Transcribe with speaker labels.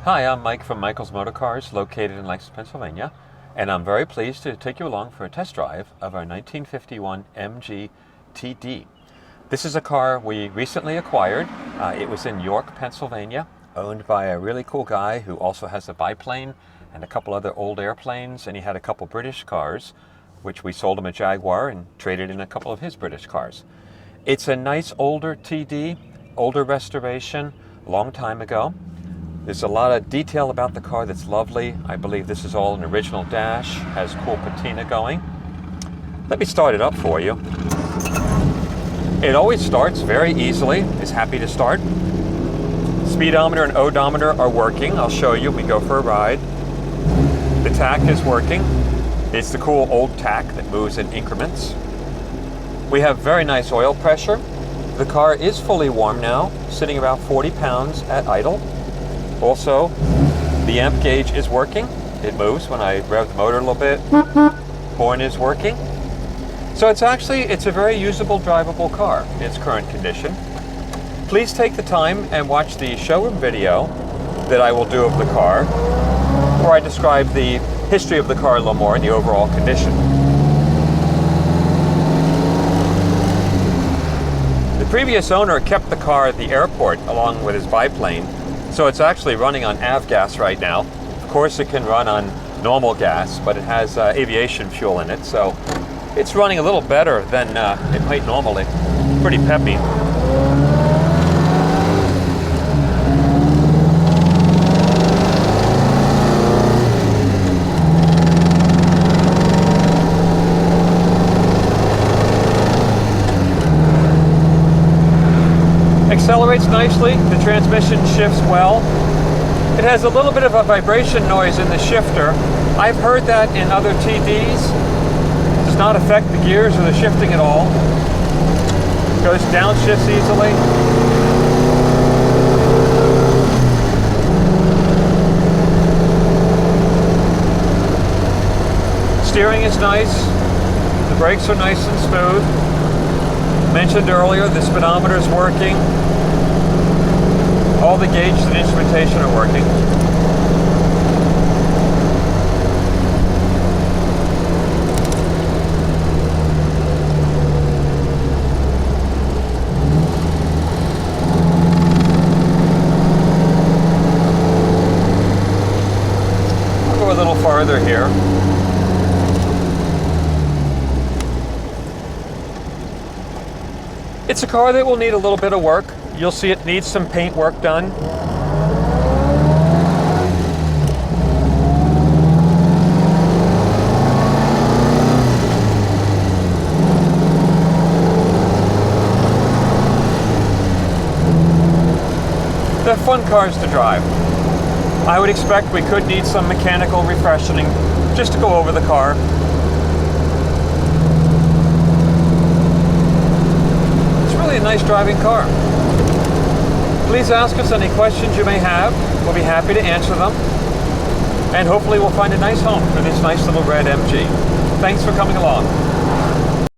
Speaker 1: Hi, I'm Mike from Michael's Motor Cars, located in Lancaster, Pennsylvania, and I'm very pleased to take you along for a test drive of our 1951 MG TD. This is a car we recently acquired. It was in York, Pennsylvania, owned by a really cool guy who also has a biplane and a couple other old airplanes, and he had a couple British cars, which we sold him a Jaguar and traded in a couple of his British cars. It's a nice older TD, older restoration, long time ago. There's a lot of detail about the car that's lovely. I believe this is all an original dash, has cool patina going. Let me start it up for you. It always starts very easily, is happy to start. Speedometer and odometer are working. I'll show you, we go for a ride. The tach is working. It's the cool old tach that moves in increments. We have very nice oil pressure. The car is fully warm now, sitting about 40 pounds at idle. Also, the amp gauge is working. It moves when I rev the motor a little bit. Horn is working. So it's a very usable, drivable car in its current condition. Please take the time and watch the showroom video that I will do of the car, where I describe the history of the car a little more and the overall condition. The previous owner kept the car at the airport along with his biplane, so it's actually running on avgas right now. Of course it can run on normal gas, but it has aviation fuel in it, so it's running a little better than it might normally. Pretty peppy. Accelerates nicely, the transmission shifts well. It has a little bit of a vibration noise in the shifter. I've heard that in other TDs. It does not affect the gears or the shifting at all. Goes downshifts easily. Steering is nice. The brakes are nice and smooth. Mentioned earlier, the speedometer is working. All the gauges and instrumentation are working. I'll go a little farther here. It's a car that will need a little bit of work. You'll see it needs some paint work done. They're fun cars to drive. I would expect we could need some mechanical refreshing just to go over the car. A nice driving car. Please ask us any questions you may have. We'll be happy to answer them. And hopefully we'll find a nice home for this nice little red MG. Thanks for coming along.